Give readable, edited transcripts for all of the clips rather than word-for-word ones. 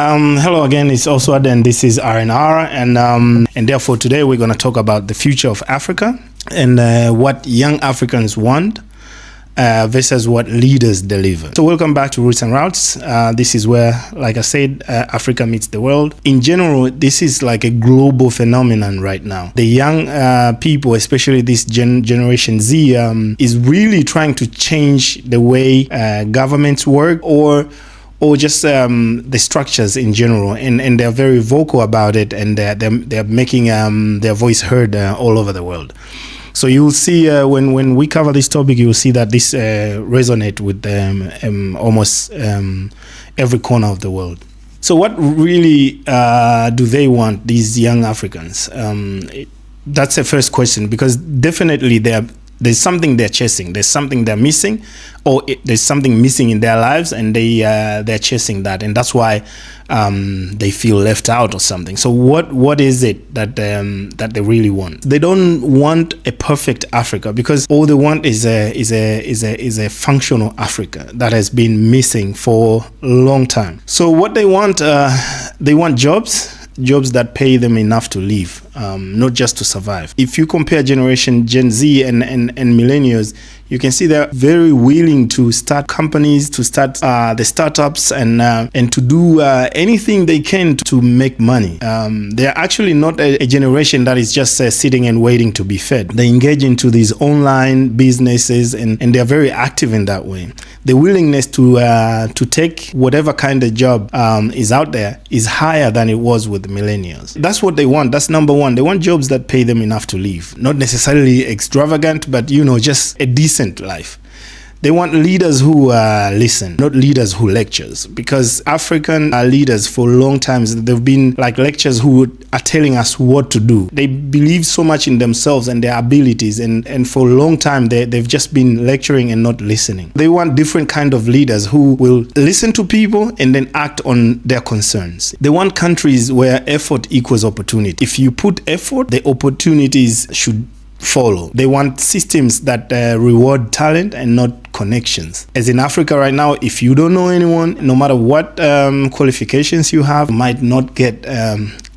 Hello again, it's Oswald and this is R&R and therefore today we're going to talk about the future of Africa and what young Africans want versus what leaders deliver. So welcome back to Roots and Routes. This is where, like I said, Africa meets the world. In general, this is like a global phenomenon right now. The young people, especially this Generation Z, is really trying to change the way governments work or just the structures in general, and they're very vocal about it, and they're making their voice heard all over the world. So you'll see when we cover this topic, you'll see that this resonate with almost every corner of the world. So what really do they want, these young Africans? That's the first question, because definitely there's something they're chasing. There's something they're missing, or there's something missing in their lives, and they're chasing that, and that's why they feel left out or something. So what is it that they really want? They don't want a perfect Africa, because all they want is a functional Africa that has been missing for a long time. So what they want jobs that pay them enough to live, not just to survive. If you compare Generation Gen Z and millennials, you can see they're very willing to start companies, to start the startups, and to do anything they can to make money. They're actually not a generation that is just sitting and waiting to be fed. They engage into these online businesses, and they're very active in that way. The willingness to take whatever kind of job is out there is higher than it was with the millennials. That's what they want. That's number one. They want jobs that pay them enough to live. Not necessarily extravagant, but just a decent life. They want leaders who listen, not leaders who lectures, because African leaders for a long time, they've been like lecturers who are telling us what to do. They believe so much in themselves and their abilities, and for a long time they've just been lecturing and not listening. They want different kind of leaders who will listen to people and then act on their concerns. They want countries where effort equals opportunity. If you put effort, the opportunities should follow. They want systems that reward talent and not connections. As in Africa right now, if you don't know anyone, no matter what qualifications you have, you might not get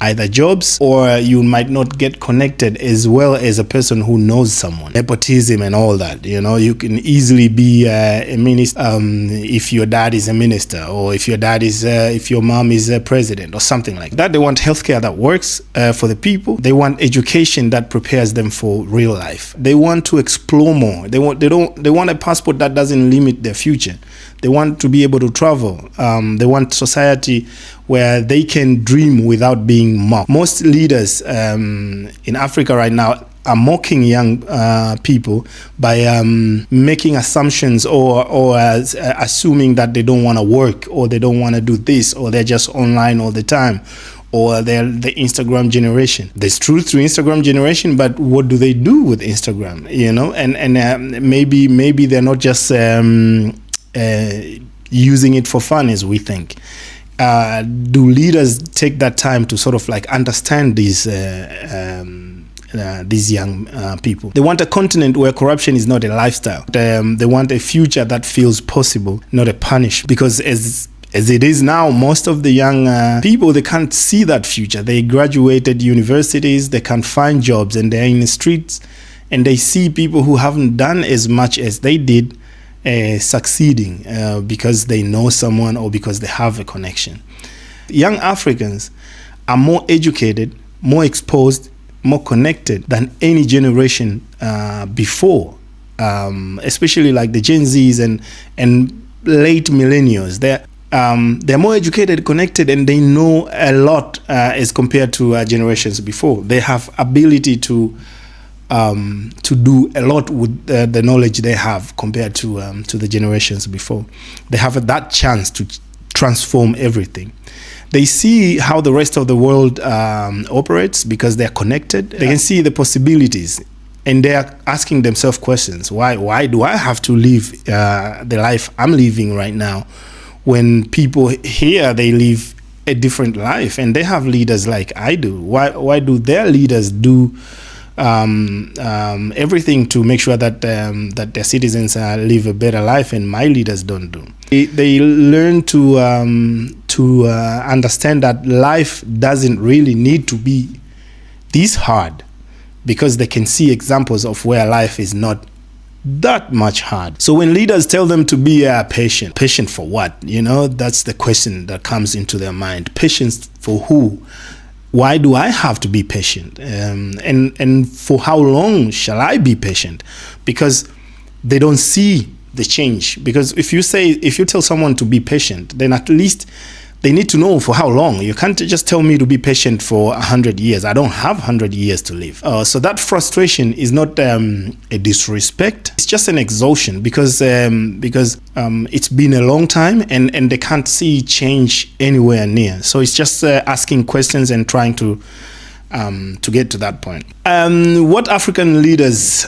either jobs, or you might not get connected as well as a person who knows someone. Nepotism and all that. You can easily be a minister if your dad is a minister, or if your mom is a president or something like that. They want healthcare that works for the people. They want education that prepares them for real life. They want to explore more. They want a passport that doesn't limit their future. They want to be able to travel. They want society where they can dream without being mocked. Most leaders in Africa right now are mocking young people by making assumptions or assuming that they don't want to work, or they don't want to do this, or they're just online all the time, or they're the Instagram generation. There's truth to Instagram generation, but what do they do with Instagram? And maybe they're not just using it for fun as we think. Do leaders take that time to sort of like understand these young people? They want a continent where corruption is not a lifestyle. They want a future that feels possible, not a punishment. Because as it is now, most of the young people, they can't see that future. They graduated universities, they can't find jobs, and they're in the streets, and they see people who haven't done as much as they did succeeding because they know someone or because they have a connection. Young Africans are more educated, more exposed, more connected than any generation before, especially like the Gen Zs and late millennials. They're more educated, connected, and they know a lot as compared to generations before. They have ability to do a lot with the knowledge they have compared to the generations before. They have that chance to transform everything. They see how the rest of the world operates because they're connected. They can see the possibilities, and they're asking themselves questions. Why do I have to live the life I'm living right now, when people here, they live a different life and they have leaders like I do? Why do their leaders do everything to make sure that that their citizens live a better life, and my leaders don't do? They learn to to understand that life doesn't really need to be this hard, because they can see examples of where life is not that much hard. So when leaders tell them to be patient for what? That's the question that comes into their mind. Patience for who? Why do I have to be patient? And for how long shall I be patient? Because they don't see the change. Because if you tell someone to be patient, then at least they need to know for how long. You can't just tell me to be patient for 100 years. I don't have 100 years to live. So that frustration is not a disrespect. It's just an exhaustion because it's been a long time and they can't see change anywhere near. So it's just asking questions and trying to get to that point. What African leaders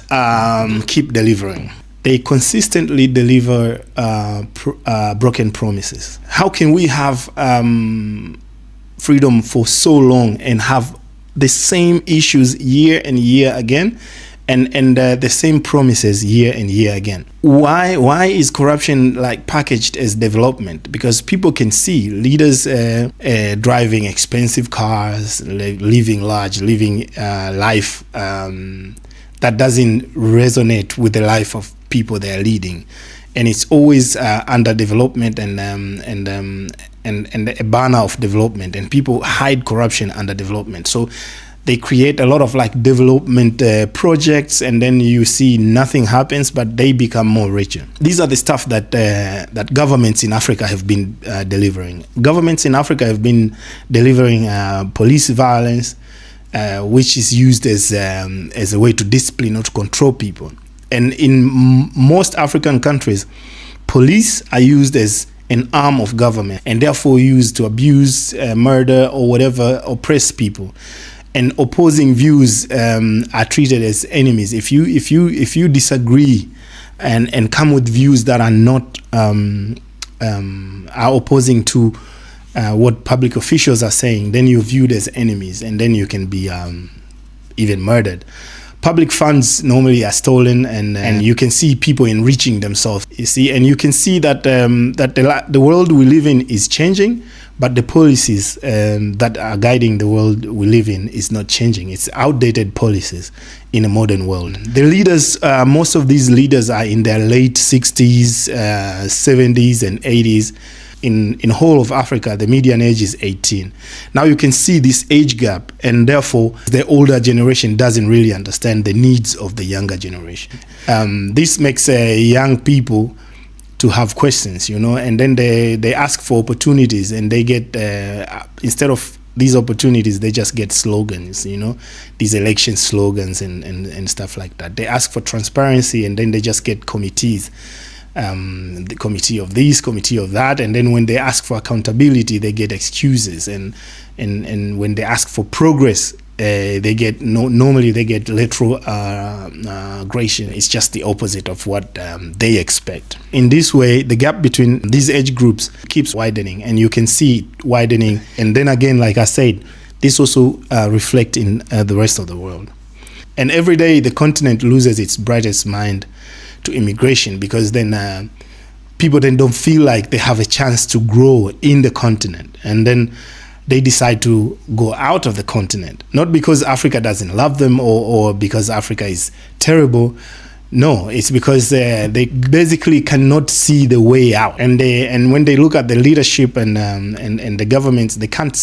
keep delivering? They consistently deliver broken promises. How can we have freedom for so long and have the same issues year and year again, and the same promises year and year again? Why is corruption packaged as development? Because people can see leaders driving expensive cars, living large, living life that doesn't resonate with the life of people they are leading, and it's always under development and a banner of development, and people hide corruption under development. So they create a lot of development projects, and then you see nothing happens, but they become more richer. These are the stuff that governments in Africa have been delivering. Governments in Africa have been delivering police violence, which is used as a way to discipline or to control people. And in most African countries, police are used as an arm of government and therefore used to abuse, murder, or whatever, oppress people. And opposing views are treated as enemies. If you disagree and come with views that are not are opposing to what public officials are saying, then you're viewed as enemies, and then you can be even murdered. Public funds normally are stolen, and you can see people enriching themselves. You see, and you can see that the world we live in is changing, but the policies that are guiding the world we live in is not changing. It's outdated policies in a modern world. The leaders, most of these leaders are in their late 60s, 70s, and 80s. In whole of Africa, the median age is 18. Now you can see this age gap, and therefore the older generation doesn't really understand the needs of the younger generation. This makes young people to have questions, and then they ask for opportunities, and they get, instead of these opportunities, they just get slogans, these election slogans and stuff like that. They ask for transparency, and then they just get committees. The committee of this, committee of that, and then when they ask for accountability, they get excuses, and when they ask for progress, they get normally they get retrogression. It's just the opposite of what they expect. In this way, the gap between these age groups keeps widening, and you can see it widening. And then again, like I said, this also reflects in the rest of the world. And every day, the continent loses its brightest mind to immigration, because then people then don't feel like they have a chance to grow in the continent, and then they decide to go out of the continent, not because Africa doesn't love them or because Africa is terrible. No, it's because they basically cannot see the way out, and when they look at the leadership and the governments, they can't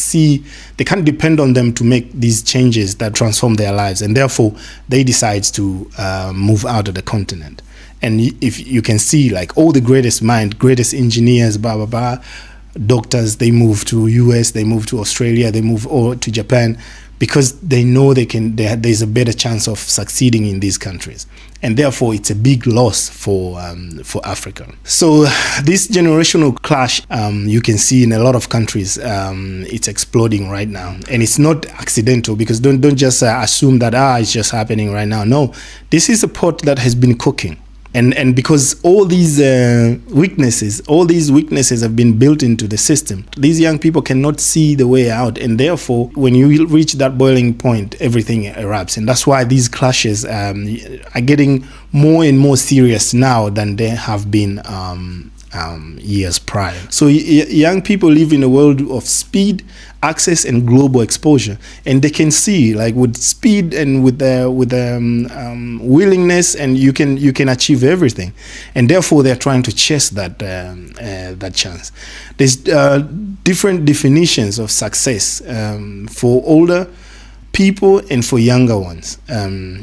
depend on them to make these changes that transform their lives, and therefore they decide to move out of the continent. And if you can see, all the greatest minds, greatest engineers, doctors, they move to US, they move to Australia, they move to Japan, because they know there's a better chance of succeeding in these countries. And therefore, it's a big loss for Africa. So this generational clash, you can see in a lot of countries, it's exploding right now. And it's not accidental, because don't just assume that it's just happening right now. No, this is a pot that has been cooking. And because all these weaknesses have been built into the system, these young people cannot see the way out, and therefore, when you reach that boiling point, everything erupts. And that's why these clashes are getting more and more serious now than they have been years prior. So young people live in a world of speed, access, and global exposure, and they can see, like, with speed and with the willingness, and you can achieve everything, and therefore they're trying to chase that chance. There's different definitions of success for older people and for younger ones.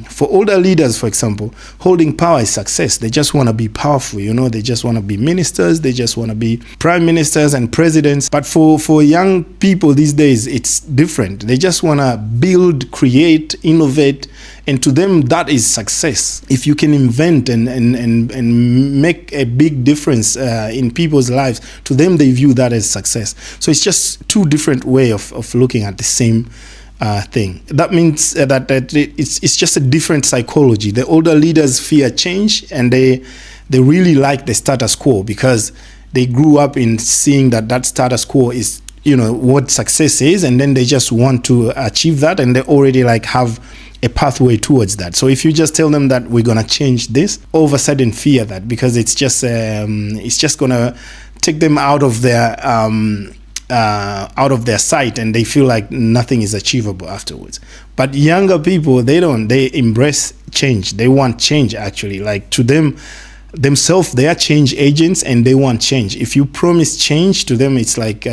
For older leaders, for example, holding power is success. They just want to be powerful, they just want to be ministers, they just want to be prime ministers and presidents. But for young people these days, it's different. They just want to build, create, innovate, and to them that is success. If you can invent and make a big difference in people's lives, to them they view that as success. So it's just two different ways of looking at the same thing. That means that it's just a different psychology. The older leaders fear change, and they really like the status quo because they grew up in seeing that status quo is what success is, and then they just want to achieve that, and they already have a pathway towards that. So if you just tell them that we're gonna change this, all of a sudden fear that, because it's just gonna take them out of their sight, and they feel like nothing is achievable afterwards. But younger people, they embrace change. They want change, actually. Like, to themselves, they are change agents, and they want change. If you promise change to them, it's like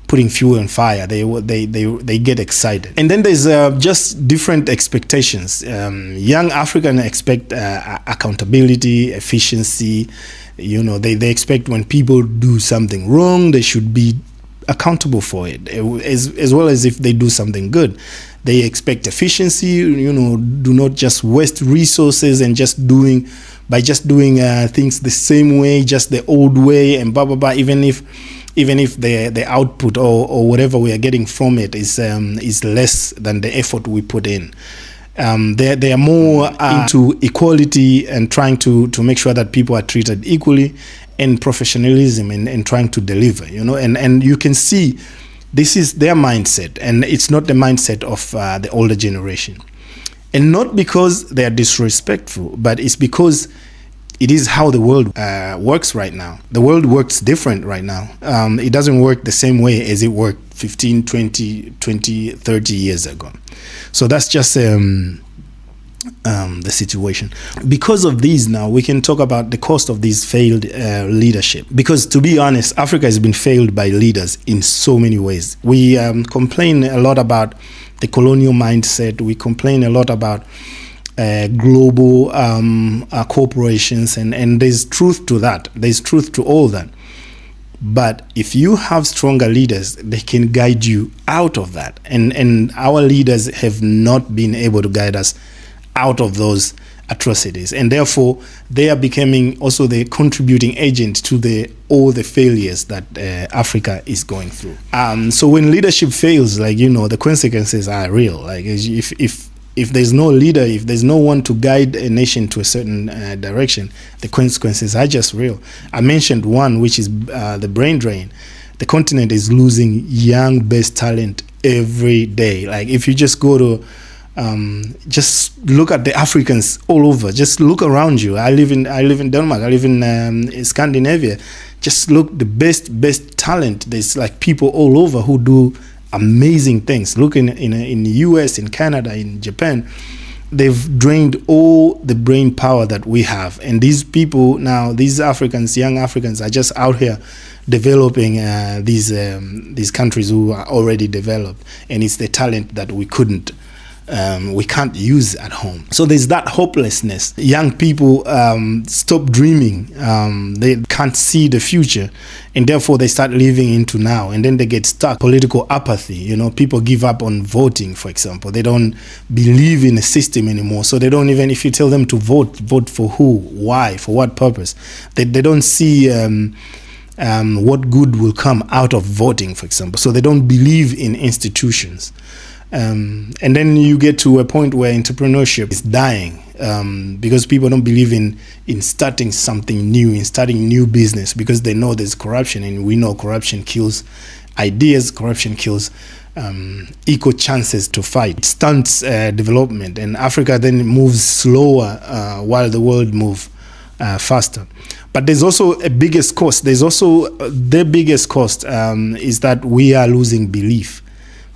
putting fuel on fire. They get excited. And then there's just different expectations. Young Africans expect accountability, efficiency. They expect when people do something wrong, they should be accountable for it, as well as if they do something good. They expect efficiency, do not just waste resources and just doing things the same way, just the old way, and blah blah blah. Even if the output or whatever we are getting from it is less than the effort we put in. They are more into equality and trying to make sure that people are treated equally, and professionalism and trying to deliver, and you can see this is their mindset, and it's not the mindset of the older generation. And not because they are disrespectful, but it's because it is how the world works right now. The world works different right now. It doesn't work the same way as it worked 15, 20, 30 years ago. So that's just the situation. Because of these, now we can talk about the cost of this failed leadership. Because, to be honest, Africa has been failed by leaders in so many ways. We complain a lot about the colonial mindset. We complain a lot about global corporations, and there's truth to that. There's truth to all that. But if you have stronger leaders, they can guide you out of that. And our leaders have not been able to guide us out of those atrocities, and therefore they are becoming also the contributing agent to all the failures that Africa is going through. So when leadership fails, the consequences are real. Like, if there's no leader, if there's no one to guide a nation to a certain direction, the consequences are just real. I mentioned one, which is the brain drain. The continent is losing young best talent every day. Like, if you just go to just look at the Africans all over. Just look around you. I live in Denmark. I live in Scandinavia. Just look, the best talent. There's people all over who do amazing things. Look in the US, in Canada, in Japan. They've drained all the brain power that we have, and these people now, these Africans, young Africans, are just out here developing these countries who are already developed, and it's the talent that we can't use at home. So there's that hopelessness. Young people stop dreaming. They can't see the future, and therefore they start living into now, and then they get stuck. Political apathy. People give up on voting, for example. They don't believe in a system anymore, so they don't even, if you tell them to vote for who, why, for what purpose, they don't see what good will come out of voting, for example. So they don't believe in institutions. And then you get to a point where entrepreneurship is dying, because people don't believe in starting something new, in starting new business, because they know there's corruption, and we know corruption kills ideas, corruption kills equal chances to fight. It stunts development, and Africa then moves slower while the world moves faster. But there's also a biggest cost. There's also the biggest cost is that we are losing belief,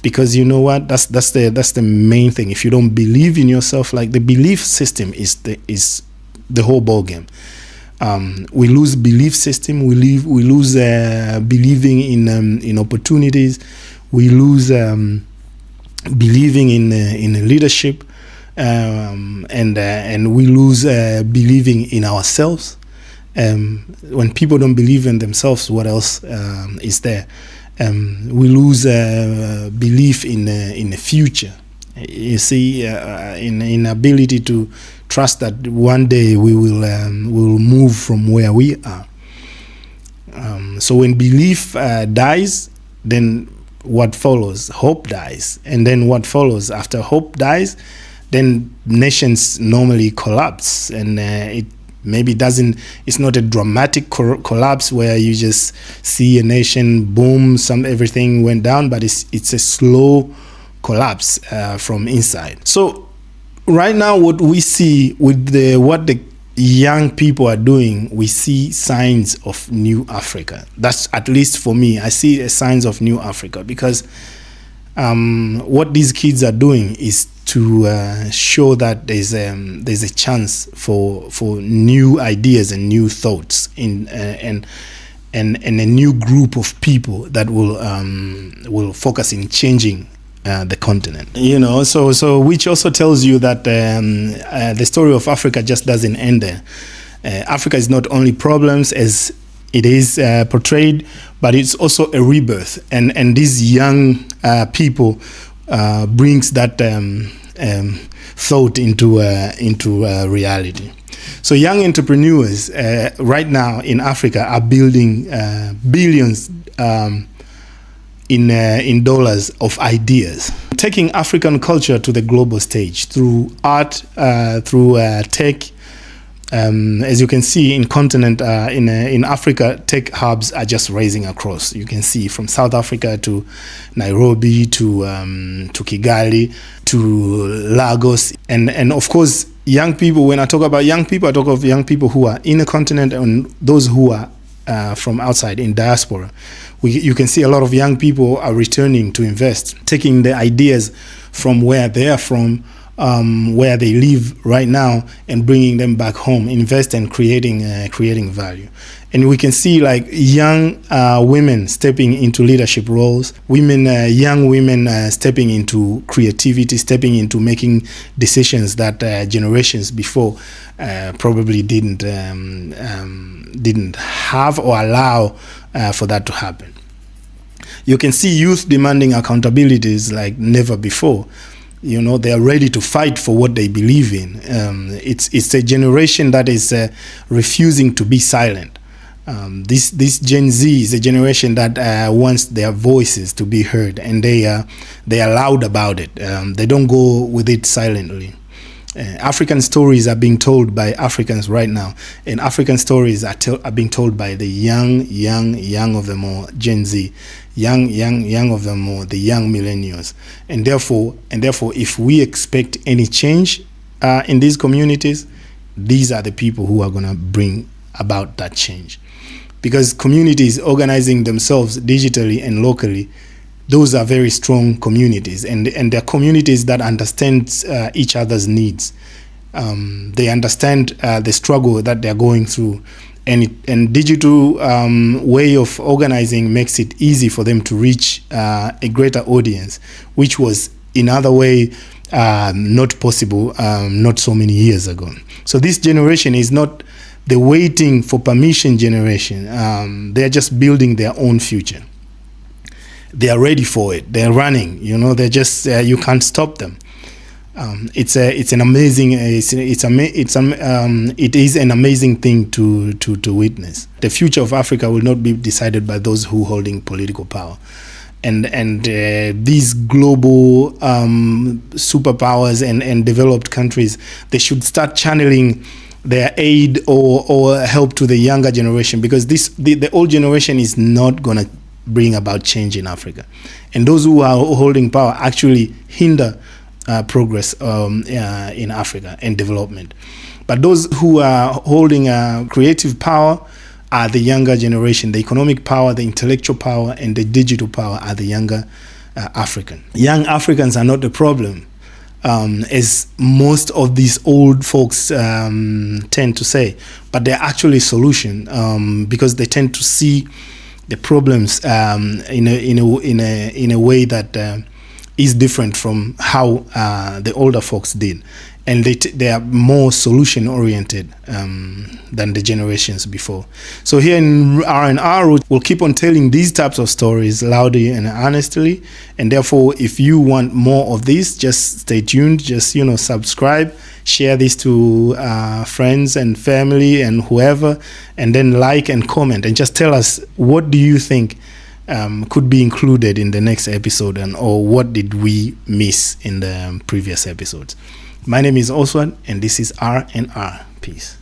because you know what? That's the main thing. If you don't believe in yourself, like the belief system is the whole ball game. We lose belief system. We lose believing in opportunities. We lose believing in leadership, and we lose believing in ourselves. When people don't believe in themselves, what else is there? We lose belief in the future. You see, in ability to trust that one day we will move from where we are. So when belief dies, then what follows? Hope dies, and then what follows after hope dies? Then nations normally collapse, and it's not a dramatic collapse where you just see a nation boom, everything went down, but it's a slow collapse from inside. So right now, what we see with what the young people are doing, we see signs of new Africa. That's, at least for me, I see signs of new Africa, because what these kids are doing is to show that there's a chance for new ideas and new thoughts and a new group of people that will focus in changing the continent. So which also tells you that the story of Africa just doesn't end there. Africa is not only problems as it is portrayed, but it's also a rebirth, and these young people brings that thought into reality. So young entrepreneurs right now in Africa are building billions in dollars of ideas, taking African culture to the global stage through art, through tech. As you can see in Africa, tech hubs are just rising across. You can see from South Africa to Nairobi to Kigali to Lagos, and of course young people. When I talk about young people, I talk of young people who are in the continent and those who are from outside in diaspora. You can see a lot of young people are returning to invest, taking the ideas from where they are from, where they live right now, and bringing them back home, invest and creating value. And we can see like young women stepping into leadership roles, young women stepping into creativity, stepping into making decisions that generations before probably didn't have or allow for that to happen. You can see youth demanding accountabilities like never before. They are ready to fight for what they believe in. It's a generation that is refusing to be silent. This Gen Z is a generation that wants their voices to be heard, and they are loud about it. They don't go with it silently. African stories are being told by Africans right now, and African stories are being told by the young of them all, Gen Z, young of them all, the young millennials, and therefore, if we expect any change in these communities, these are the people who are going to bring about that change, because communities organizing themselves digitally and locally, those are very strong communities, and they're communities that understand each other's needs. They understand the struggle that they're going through, and digital way of organizing makes it easy for them to reach a greater audience, which was in other way not possible not so many years ago. So this generation is not the waiting for permission generation. They're just building their own future. They are ready for it. They're running. They're just you can't stop them. It is an amazing thing to witness. The future of Africa will not be decided by those who holding political power, and these global superpowers and developed countries, they should start channeling their aid or help to the younger generation, because the old generation is not gonna bring about change in Africa, and those who are holding power actually hinder progress in Africa and development. But those who are holding creative power are the younger generation. The economic power, the intellectual power, and the digital power are the younger African. Young Africans are not the problem, as most of these old folks tend to say, but they're actually a solution, because they tend to see the problems in a way that is different from how the older folks did, and they are more solution oriented than the generations before. So here in R&R, we'll keep on telling these types of stories loudly and honestly, and therefore if you want more of this, just stay tuned, just subscribe, share this to friends and family and whoever, and then like and comment and just tell us, what do you think could be included in the next episode, or what did we miss in the previous episodes. My name is Oswald, and this is R&R. Peace.